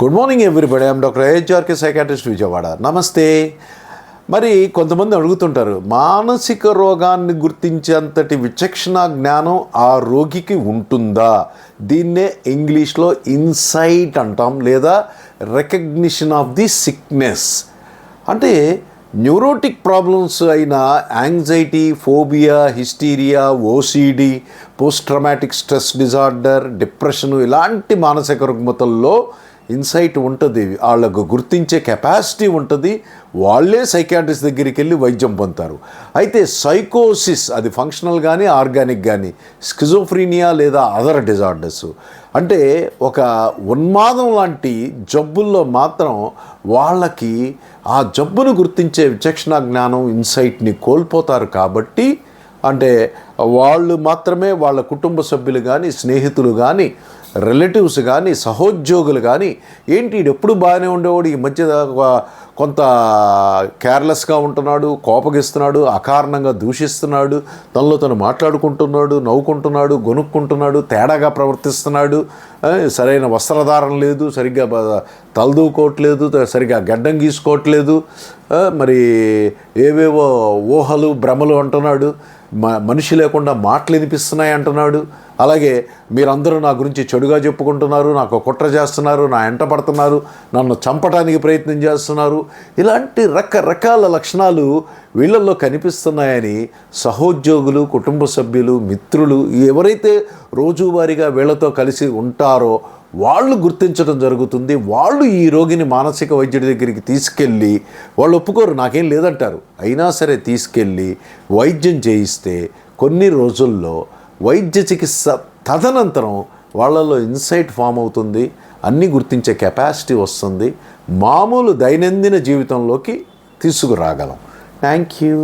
Good morning everybody. I'm doctor A H R K psychiatrist Vijayawada. నమస్తే. మరి కొంతమంది అడుగుతుంటారు, మానసిక రోగాన్ని గుర్తించేంతటి విచక్షణ జ్ఞానం ఆ రోగికి ఉంటుందా? దీన్నే ఇంగ్లీష్లో ఇన్సైట్ అంటాం, లేదా రికగ్నిషన్ ఆఫ్ ది సిక్నెస్. అంటే న్యూరోటిక్ ప్రాబ్లమ్స్ అయిన anxiety, phobia, hysteria, OCD, post traumatic stress disorder, depression, ఇలాంటి మానసిక రుగ్మతల్లో ఇన్సైట్ ఉంటుంది, వాళ్ళకు గుర్తించే కెపాసిటీ ఉంటుంది. వాళ్ళే సైకాట్రిస్ట్ దగ్గరికి వెళ్ళి వైద్యం పొందుతారు. అయితే సైకోసిస్, అది ఫంక్షనల్ కానీ ఆర్గానిక్ కానీ, స్కిజోఫ్రీనియా లేదా అదర్ డిజార్డర్స్, అంటే ఒక ఉన్మాదం లాంటి జబ్బుల్లో మాత్రం వాళ్ళకి ఆ జబ్బును గుర్తించే విచక్షణ జ్ఞానం, ఇన్సైట్ని కోల్పోతారు. కాబట్టి అంటే వాళ్ళు మాత్రమే వాళ్ళ కుటుంబ సభ్యులు కానీ, స్నేహితులు కానీ, రిలేటివ్స్ కానీ, సహోద్యోగులు కానీ, ఏంటి ఎప్పుడు బాగానే ఉండేవాడు, ఈ మధ్య కొంత కేర్లెస్గా ఉంటున్నాడు, కోపగిస్తున్నాడు, అకారణంగా దూషిస్తున్నాడు, తనలో తను మాట్లాడుకుంటున్నాడు, నవ్వుకుంటున్నాడు, గొనుక్కుంటున్నాడు, తేడాగా ప్రవర్తిస్తున్నాడు, సరైన వస్త్రధారణ లేదు, సరిగ్గా తలదూకోవట్లేదు, సరిగ్గా గడ్డం గీసుకోవట్లేదు, మరి ఏవేవో ఊహలు భ్రమలు అంటున్నాడు, మనిషి లేకుండా మాటలు వినిపిస్తున్నాయి అంటున్నాడు. అలాగే మీరందరూ నా గురించి చెడుగా చెప్పుకుంటున్నారు, నాకు కుట్ర చేస్తున్నారు, నా ఎంట పడుతున్నారు, నన్ను చంపడానికి ప్రయత్నం చేస్తున్నారు, ఇలాంటి రకరకాల లక్షణాలు వీళ్ళల్లో కనిపిస్తున్నాయని సహోద్యోగులు, కుటుంబ సభ్యులు, మిత్రులు, ఎవరైతే రోజువారీగా వీళ్ళతో కలిసి ఉంటారో వాళ్ళు గుర్తించడం జరుగుతుంది. వాళ్ళు ఈ రోగిని మానసిక వైద్యుడి దగ్గరికి తీసుకెళ్ళి, వాళ్ళు ఒప్పుకోరు, నాకేం లేదంటారు, అయినా సరే తీసుకెళ్ళి వైద్యం చేయిస్తే కొన్ని రోజుల్లో వైద్య చికిత్స తదనంతరం వాళ్ళలో ఇన్సైట్ ఫామ్ అవుతుంది, అన్నీ గుర్తించే కెపాసిటీ వస్తుంది, మామూలు దైనందిన జీవితంలోకి తీసుకురాగలం. Thank you.